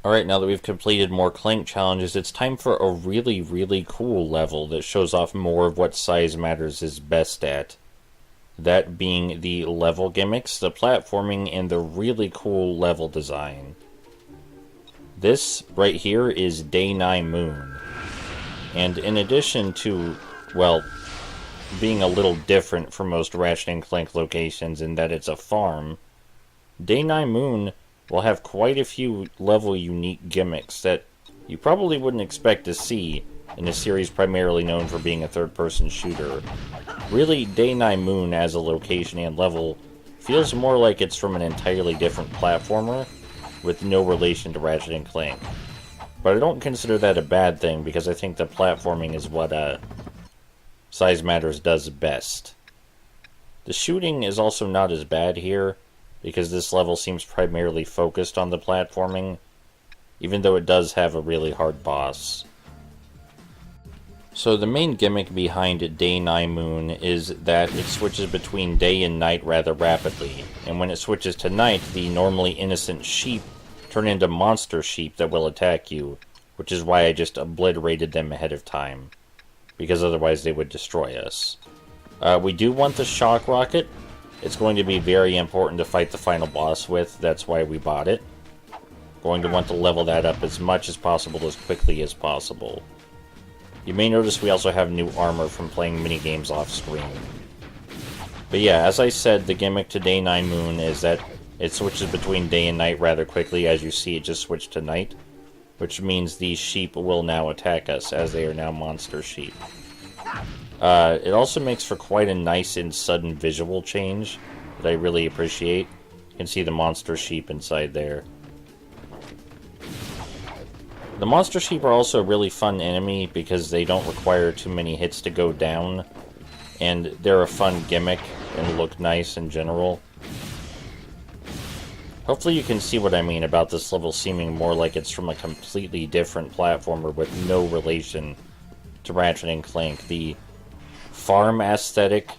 Alright, now that we've completed more Clank challenges, it's time for a really cool level that shows off more of what Size Matters is best at. That being the level gimmicks, the platforming, and the really cool level design. This right here is Day 9 Moon. And in addition to, well, being a little different from most Ratchet & Clank locations in that it's a farm, Day 9 Moon will have quite a few level unique gimmicks that you probably wouldn't expect to see in a series primarily known for being a third-person shooter. Really, Day 9 Moon as a location and level feels more like it's from an entirely different platformer with no relation to Ratchet & Clank. But I don't consider that a bad thing because I think the platforming is what Size Matters does best. The shooting is also not as bad here, because this level seems primarily focused on the platforming, even though it does have a really hard boss. So the main gimmick behind Day 9 Moon is that it switches between day and night rather rapidly, and when it switches to night, the normally innocent sheep turn into monster sheep that will attack you, which is why I just obliterated them ahead of time, because otherwise they would destroy us. We do want the shock rocket. It's going to be very important to fight the final boss with, that's why we bought it. Going to want to level that up as much as possible as quickly as possible. You may notice we also have new armor from playing minigames off screen. But yeah, as I said, the gimmick to Day 9 Moon is that it switches between day and night rather quickly. As you see, it just switched to night, which means these sheep will now attack us, as they are now monster sheep. It also makes for quite a nice and sudden visual change that I really appreciate. You can see the monster sheep inside there. The monster sheep are also a really fun enemy because they don't require too many hits to go down, and they're a fun gimmick and look nice in general. Hopefully you can see what I mean about this level seeming more like it's from a completely different platformer with no relation to Ratchet & Clank. The farm aesthetic,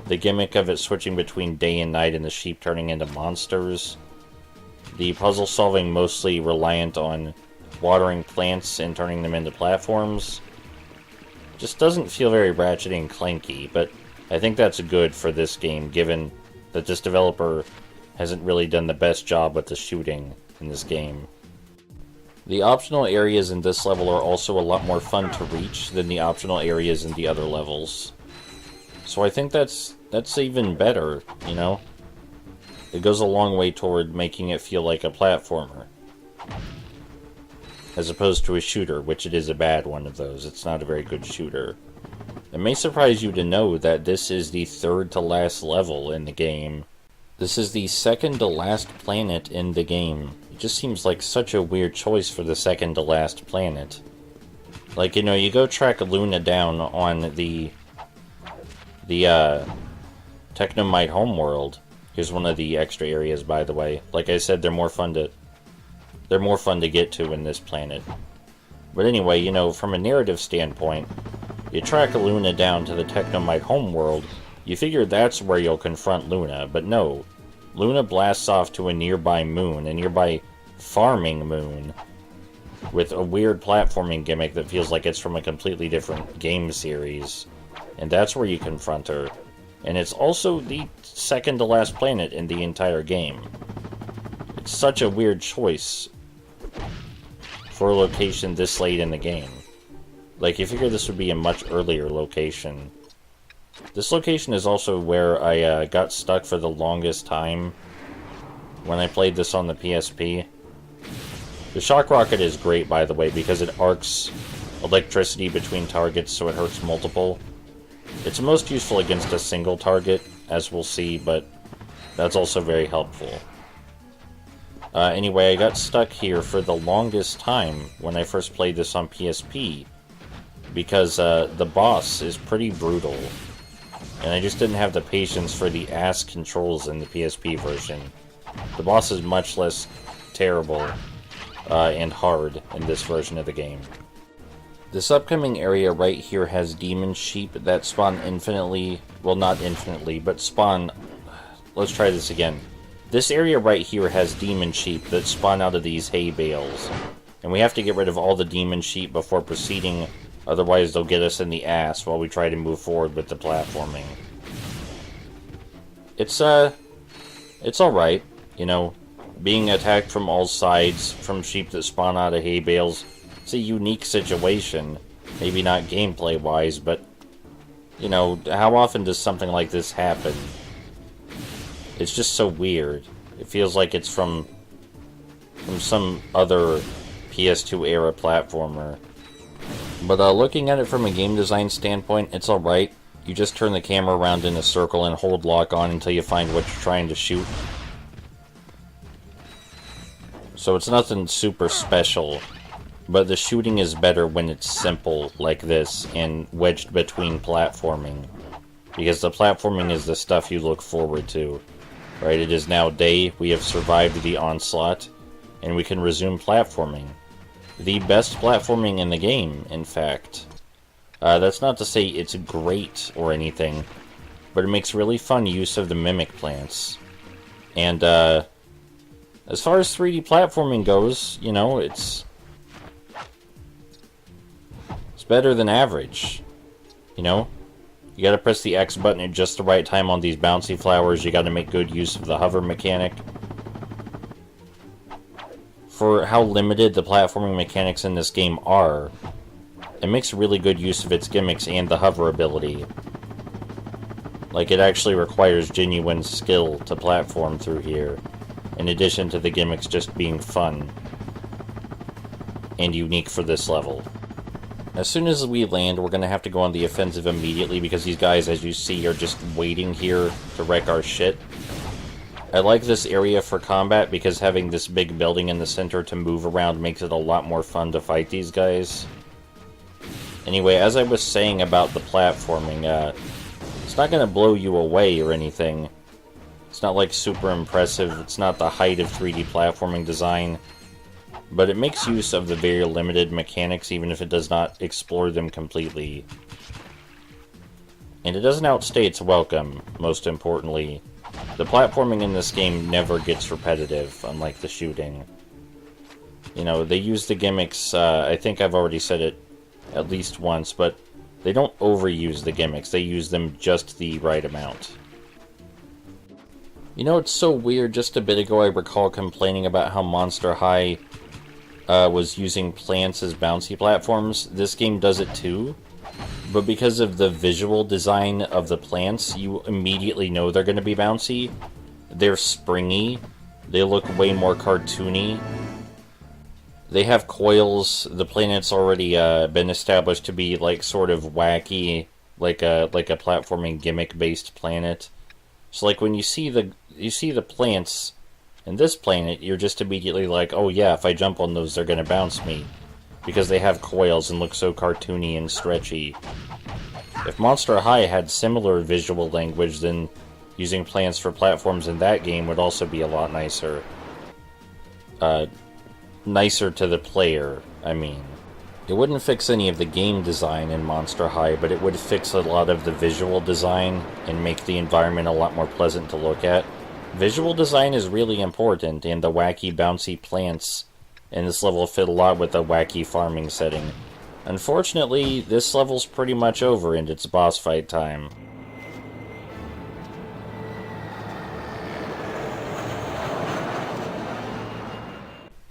the gimmick of it switching between day and night and the sheep turning into monsters, the puzzle solving mostly reliant on watering plants and turning them into platforms, just doesn't feel very Ratchet and Clanky, but I think that's good for this game given that this developer hasn't really done the best job with the shooting in this game. The optional areas in this level are also a lot more fun to reach than the optional areas in the other levels. So I think that's even better, you know? It goes a long way toward making it feel like a platformer, as opposed to a shooter, which it is a bad one of those. It's not a very good shooter. It may surprise you to know that this is the third to last level in the game. This is the second to last planet in the game. It just seems like such a weird choice for the second to last planet. Like, you know, you go track Luna down on the Technomite homeworld. Here's one of the extra areas, by the way. Like I said, they're more fun to get to in this planet. But anyway, you know, from a narrative standpoint, you track Luna down to the Technomite homeworld, you figure that's where you'll confront Luna, but no. Luna blasts off to a nearby moon, a nearby farming moon, with a weird platforming gimmick that feels like it's from a completely different game series. And that's where you confront her. And it's also the second to last planet in the entire game. It's such a weird choice for a location this late in the game. Like, you figure this would be a much earlier location. This location is also where I got stuck for the longest time when I played this on the PSP. The shock rocket is great, by the way, because it arcs electricity between targets so it hurts multiple. It's most useful against a single target, as we'll see, but that's also very helpful. Anyway, I got stuck here for the longest time when I first played this on PSP, because the boss is pretty brutal, and I just didn't have the patience for the ass controls in the PSP version. The boss is much less terrible and hard in this version of the game. This upcoming area right here has demon sheep that spawn infinitely, well, not infinitely, but spawn, let's try this again. This area right here has demon sheep that spawn out of these hay bales. And we have to get rid of all the demon sheep before proceeding, otherwise they'll get us in the ass while we try to move forward with the platforming. It's alright, you know, being attacked from all sides from sheep that spawn out of hay bales. It's a unique situation. Maybe not gameplay-wise, but, you know, how often does something like this happen? It's just so weird. It feels like it's from some other PS2 era platformer. But looking at it from a game design standpoint, it's alright. You just turn the camera around in a circle and hold lock on until you find what you're trying to shoot. So it's nothing super special, but the shooting is better when it's simple like this and wedged between platforming. Because the platforming is the stuff you look forward to. Right, it is now day, we have survived the onslaught, and we can resume platforming. The best platforming in the game, in fact. That's not to say it's great or anything, but it makes really fun use of the mimic plants. And, as far as 3D platforming goes, you know, it's better than average. You know? You gotta press the X button at just the right time on these bouncy flowers. You gotta make good use of the hover mechanic. For how limited the platforming mechanics in this game are, it makes really good use of its gimmicks and the hover ability. Like, it actually requires genuine skill to platform through here, in addition to the gimmicks just being fun and unique for this level. As soon as we land, we're going to have to go on the offensive immediately because these guys, as you see, are just waiting here to wreck our shit. I like this area for combat because having this big building in the center to move around makes it a lot more fun to fight these guys. Anyway, as I was saying about the platforming, it's not going to blow you away or anything. It's not like super impressive, it's not the height of 3D platforming design. But it makes use of the very limited mechanics even if it does not explore them completely. And it doesn't outstay its welcome, most importantly. The platforming in this game never gets repetitive, unlike the shooting. You know, they use the gimmicks, I think I've already said it at least once, but they don't overuse the gimmicks, they use them just the right amount. You know, it's so weird, just a bit ago I recall complaining about how Monster High was using plants as bouncy platforms. This game does it too, but because of the visual design of the plants, you immediately know they're going to be bouncy. They're springy, they look way more cartoony. They have coils, the planet's already been established to be like sort of wacky, like a platforming gimmick-based planet. So like when you see the plants in this planet, you're just immediately like, oh yeah, if I jump on those, they're gonna bounce me. Because they have coils and look so cartoony and stretchy. If Monster High had similar visual language, then using plants for platforms in that game would also be a lot nicer. Nicer to the player, I mean. It wouldn't fix any of the game design in Monster High, but it would fix a lot of the visual design and make the environment a lot more pleasant to look at. Visual design is really important, and the wacky bouncy plants in this level fit a lot with the wacky farming setting. Unfortunately, this level's pretty much over and it's boss fight time.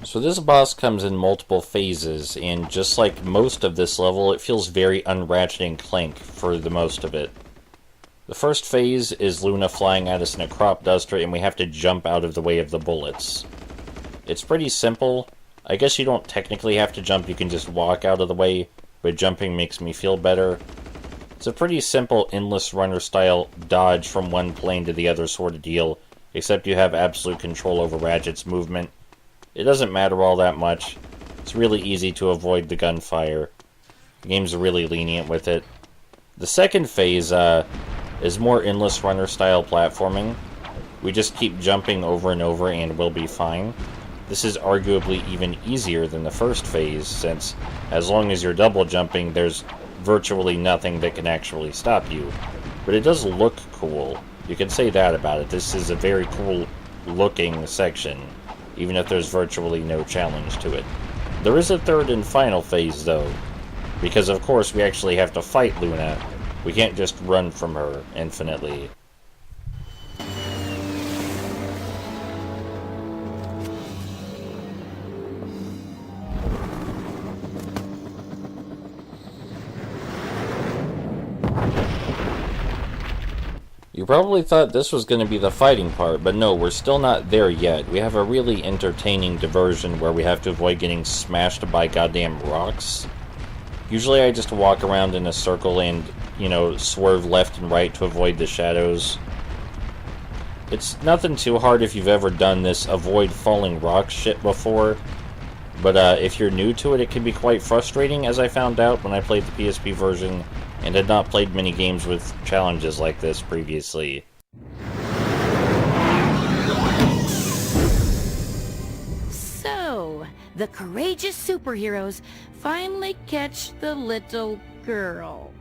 So this boss comes in multiple phases, and just like most of this level, it feels very un-Ratchet Clank for the most of it. The first phase is Luna flying at us in a crop duster, and we have to jump out of the way of the bullets. It's pretty simple. I guess you don't technically have to jump, you can just walk out of the way, but jumping makes me feel better. It's a pretty simple endless runner style dodge from one plane to the other sort of deal, except you have absolute control over Ratchet's movement. It doesn't matter all that much. It's really easy to avoid the gunfire. The game's really lenient with it. The second phase is more endless runner style platforming. We just keep jumping over and over and we'll be fine. This is arguably even easier than the first phase, since as long as you're double jumping, there's virtually nothing that can actually stop you. But it does look cool. You can say that about it. This is a very cool looking section, even if there's virtually no challenge to it. There is a third and final phase, though, because of course we actually have to fight Luna. We can't just run from her infinitely. You probably thought this was going to be the fighting part, but no, we're still not there yet. We have a really entertaining diversion where we have to avoid getting smashed by goddamn rocks. Usually I just walk around in a circle and, you know, swerve left and right to avoid the shadows. It's nothing too hard if you've ever done this avoid falling rocks shit before, but if you're new to it, it can be quite frustrating, as I found out when I played the PSP version and had not played many games with challenges like this previously. So, the courageous superheroes finally catch the little girl.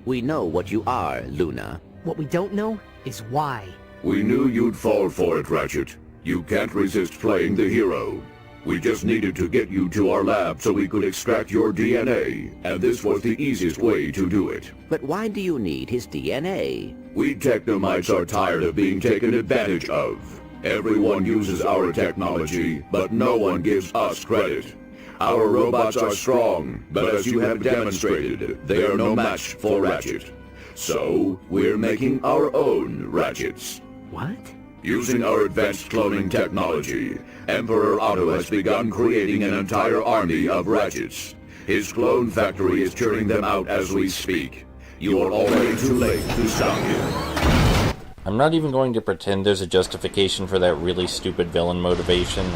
We know what you are, Luna. What we don't know is why. We knew you'd fall for it, Ratchet. You can't resist playing the hero. We just needed to get you to our lab so we could extract your DNA, and this was the easiest way to do it. But why do you need his DNA? We Technomites are tired of being taken advantage of. Everyone uses our technology, but no one gives us credit. Our robots are strong, but as you have demonstrated, they are no match for Ratchet. So, we're making our own Ratchets. What? Using our advanced cloning technology, Emperor Otto has begun creating an entire army of Ratchets. His clone factory is churning them out as we speak. You are already too late to stop him. I'm not even going to pretend there's a justification for that really stupid villain motivation.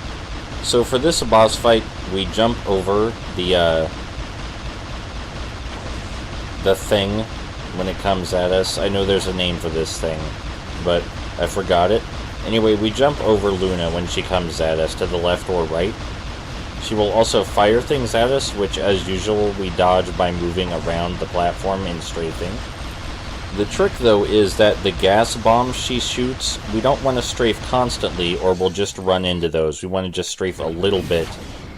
So for this boss fight, we jump over the thing when it comes at us. I know there's a name for this thing, but I forgot it. Anyway, we jump over Luna when she comes at us to the left or right. She will also fire things at us, which as usual we dodge by moving around the platform and strafing. The trick though is that the gas bombs she shoots, we don't want to strafe constantly or we'll just run into those. We want to just strafe a little bit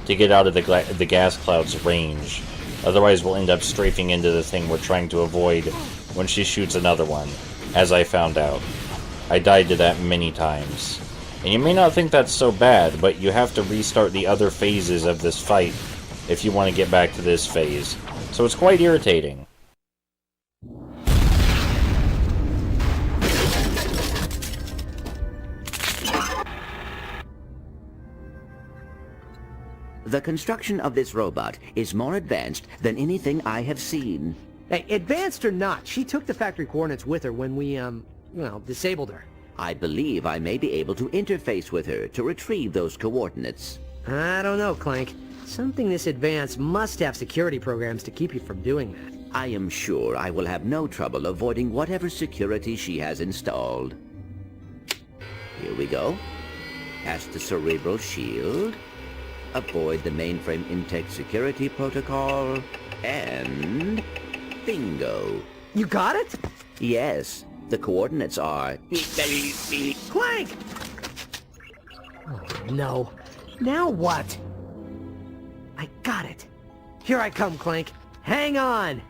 to get out of the gas cloud's range. Otherwise we'll end up strafing into the thing we're trying to avoid when she shoots another one, as I found out. I died to that many times. And you may not think that's so bad, but you have to restart the other phases of this fight if you want to get back to this phase. So it's quite irritating. The construction of this robot is more advanced than anything I have seen. Hey, advanced or not, she took the factory coordinates with her when we, disabled her. I believe I may be able to interface with her to retrieve those coordinates. I don't know, Clank. Something this advanced must have security programs to keep you from doing that. I am sure I will have no trouble avoiding whatever security she has installed. Here we go. Past the cerebral shield. Avoid the mainframe intake security protocol. And... bingo. You got it? Yes. The coordinates are... Clank! Oh, no. Now what? I got it. Here I come, Clank. Hang on.